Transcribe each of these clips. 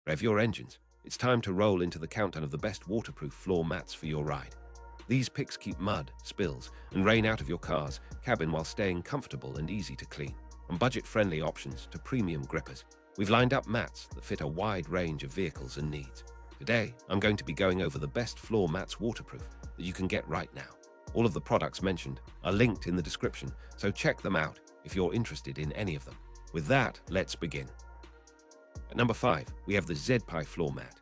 Rev your engines. It's time to roll into the countdown of the best waterproof floor mats for your ride. These picks keep mud, spills, and rain out of your car's cabin while staying comfortable and easy to clean. From budget-friendly options to premium grippers, we've lined up mats that fit a wide range of vehicles and needs. Today, I'm going to be going over the best floor mats waterproof that you can get right now. All of the products mentioned are linked in the description, so check them out if you're interested in any of them. With that, let's begin. At number 5, we have the ZPAI Floor Mat.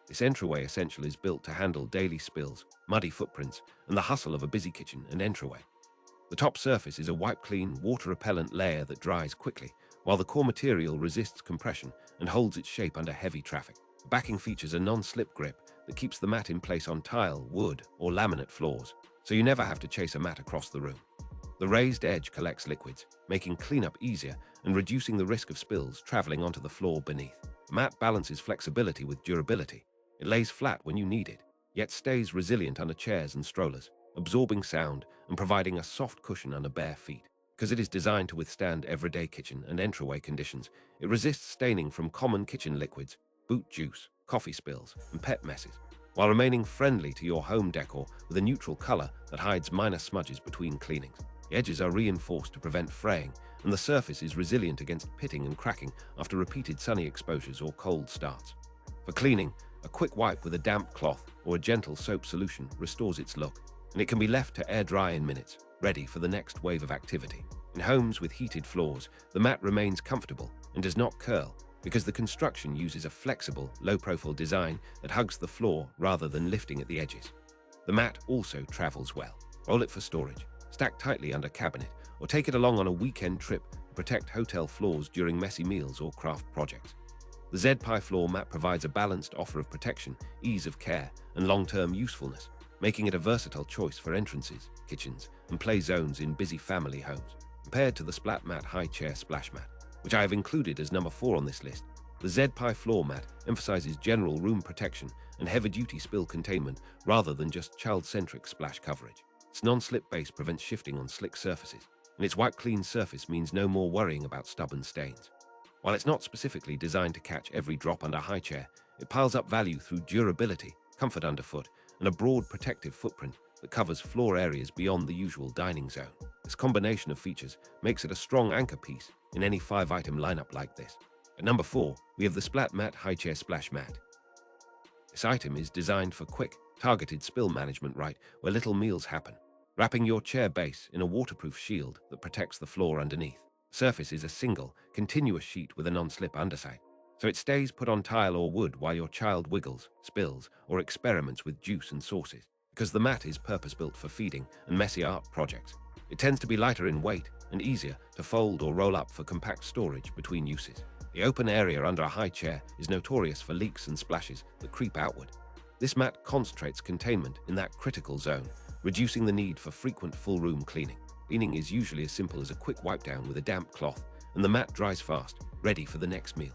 This entryway essential is built to handle daily spills, muddy footprints, and the hustle of a busy kitchen and entryway. The top surface is a wipe-clean, water-repellent layer that dries quickly, while the core material resists compression and holds its shape under heavy traffic. The backing features a non-slip grip that keeps the mat in place on tile, wood, or laminate floors, so you never have to chase a mat across the room. The raised edge collects liquids, making cleanup easier and reducing the risk of spills traveling onto the floor beneath. The mat balances flexibility with durability. It lays flat when you need it, yet stays resilient under chairs and strollers, absorbing sound and providing a soft cushion under bare feet. Because it is designed to withstand everyday kitchen and entryway conditions, it resists staining from common kitchen liquids, boot juice, coffee spills, and pet messes, while remaining friendly to your home decor with a neutral color that hides minor smudges between cleanings. The edges are reinforced to prevent fraying, and the surface is resilient against pitting and cracking after repeated sunny exposures or cold starts. For cleaning, a quick wipe with a damp cloth or a gentle soap solution restores its look, and it can be left to air dry in minutes, ready for the next wave of activity. In homes with heated floors, the mat remains comfortable and does not curl because the construction uses a flexible, low-profile design that hugs the floor rather than lifting at the edges. The mat also travels well. Roll it for storage, stack tightly under cabinet, or take it along on a weekend trip to protect hotel floors during messy meals or craft projects. The ZPAI Floor Mat provides a balanced offer of protection, ease of care, and long-term usefulness, making it a versatile choice for entrances, kitchens, and play zones in busy family homes. Compared to the Splat Mat High Chair Splash Mat, which I have included as number 4 on this list, the ZPAI Floor Mat emphasizes general room protection and heavy-duty spill containment rather than just child-centric splash coverage. Its non-slip base prevents shifting on slick surfaces, and its wipe-clean surface means no more worrying about stubborn stains. While it's not specifically designed to catch every drop under high chair, it piles up value through durability, comfort underfoot, and a broad protective footprint that covers floor areas beyond the usual dining zone. This combination of features makes it a strong anchor piece in any 5-item lineup like this. At number 4, we have the Splat Mat High Chair Splash Mat. This item is designed for quick, targeted spill management right where little meals happen, wrapping your chair base in a waterproof shield that protects the floor underneath. The surface is a single, continuous sheet with a non-slip underside, so it stays put on tile or wood while your child wiggles, spills, or experiments with juice and sauces. Because the mat is purpose-built for feeding and messy art projects, it tends to be lighter in weight and easier to fold or roll up for compact storage between uses. The open area under a high chair is notorious for leaks and splashes that creep outward. This mat concentrates containment in that critical zone, reducing the need for frequent full-room cleaning. Cleaning is usually as simple as a quick wipe down with a damp cloth, and the mat dries fast, ready for the next meal.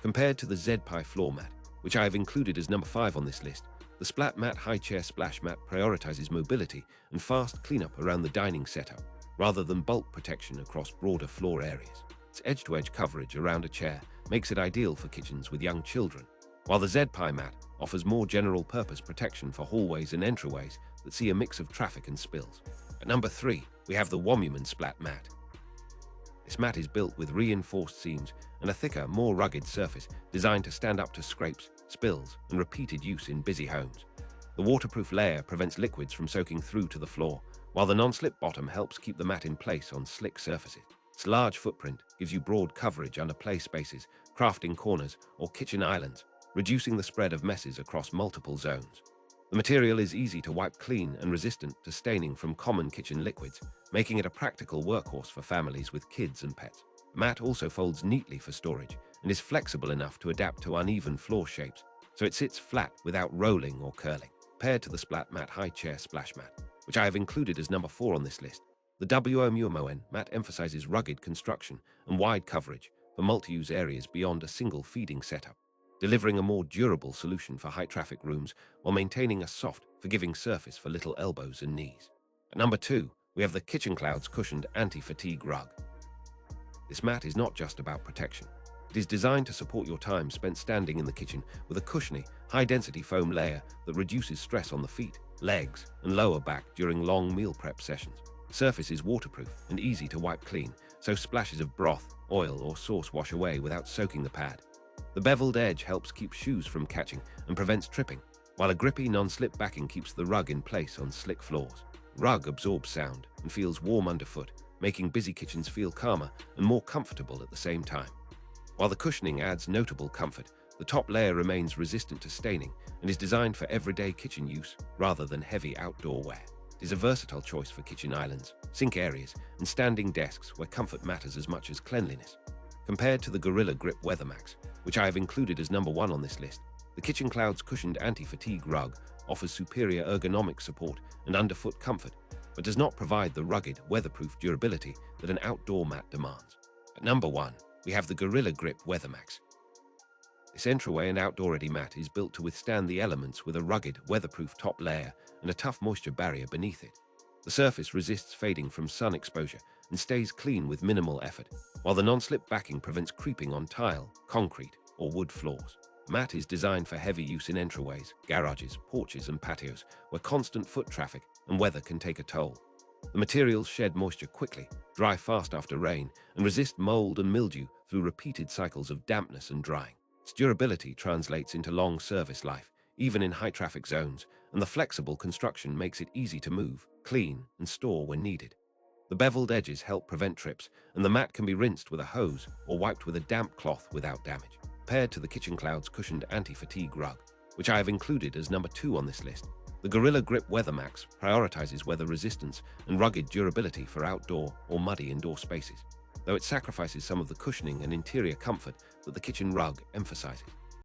Compared to the ZPAI Floor Mat, which I have included as number 5 on this list, the Splat Mat High Chair Splash Mat prioritizes mobility and fast cleanup around the dining setup, rather than bulk protection across broader floor areas. Its edge-to-edge coverage around a chair makes it ideal for kitchens with young children, while the ZPAI mat offers more general-purpose protection for hallways and entryways that see a mix of traffic and spills. At number 3, we have the WOMUMON Splat Mat. This mat is built with reinforced seams and a thicker, more rugged surface designed to stand up to scrapes, spills, and repeated use in busy homes. The waterproof layer prevents liquids from soaking through to the floor, while the non-slip bottom helps keep the mat in place on slick surfaces. Its large footprint gives you broad coverage under play spaces, crafting corners, or kitchen islands, reducing the spread of messes across multiple zones. The material is easy to wipe clean and resistant to staining from common kitchen liquids, making it a practical workhorse for families with kids and pets. The mat also folds neatly for storage and is flexible enough to adapt to uneven floor shapes, so it sits flat without rolling or curling. Compared to the Splat Mat High Chair Splash Mat, which I have included as number 4 on this list, the WOMUMON mat emphasizes rugged construction and wide coverage for multi-use areas beyond a single feeding setup, delivering a more durable solution for high-traffic rooms while maintaining a soft, forgiving surface for little elbows and knees. At number 2, we have the KitchenClouds Cushioned Anti-Fatigue Rug. This mat is not just about protection. It is designed to support your time spent standing in the kitchen with a cushiony, high-density foam layer that reduces stress on the feet, legs, and lower back during long meal prep sessions. The surface is waterproof and easy to wipe clean, so splashes of broth, oil, or sauce wash away without soaking the pad. The beveled edge helps keep shoes from catching and prevents tripping, while a grippy non-slip backing keeps the rug in place on slick floors. Rug absorbs sound and feels warm underfoot, making busy kitchens feel calmer and more comfortable at the same time. While the cushioning adds notable comfort, the top layer remains resistant to staining and is designed for everyday kitchen use rather than heavy outdoor wear. It is a versatile choice for kitchen islands, sink areas, and standing desks where comfort matters as much as cleanliness. Compared to the Gorilla Grip WeatherMax, which I have included as number 1 on this list, the KitchenClouds cushioned anti-fatigue rug offers superior ergonomic support and underfoot comfort, but does not provide the rugged, weatherproof durability that an outdoor mat demands. At number 1, we have the Gorilla Grip WeatherMax. This entryway and outdoor-ready mat is built to withstand the elements with a rugged, weatherproof top layer and a tough moisture barrier beneath it. The surface resists fading from sun exposure and stays clean with minimal effort, while the non-slip backing prevents creeping on tile, concrete, or wood floors. The mat is designed for heavy use in entryways, garages, porches, and patios, where constant foot traffic and weather can take a toll. The materials shed moisture quickly, dry fast after rain, and resist mold and mildew through repeated cycles of dampness and drying. Its durability translates into long service life, even in high-traffic zones, and the flexible construction makes it easy to move, clean, and store when needed. The beveled edges help prevent trips, and the mat can be rinsed with a hose or wiped with a damp cloth without damage. Compared to the KitchenClouds cushioned anti-fatigue rug, which I have included as number 2 on this list, the Gorilla Grip WeatherMax prioritizes weather resistance and rugged durability for outdoor or muddy indoor spaces, though it sacrifices some of the cushioning and interior comfort that the kitchen rug emphasizes.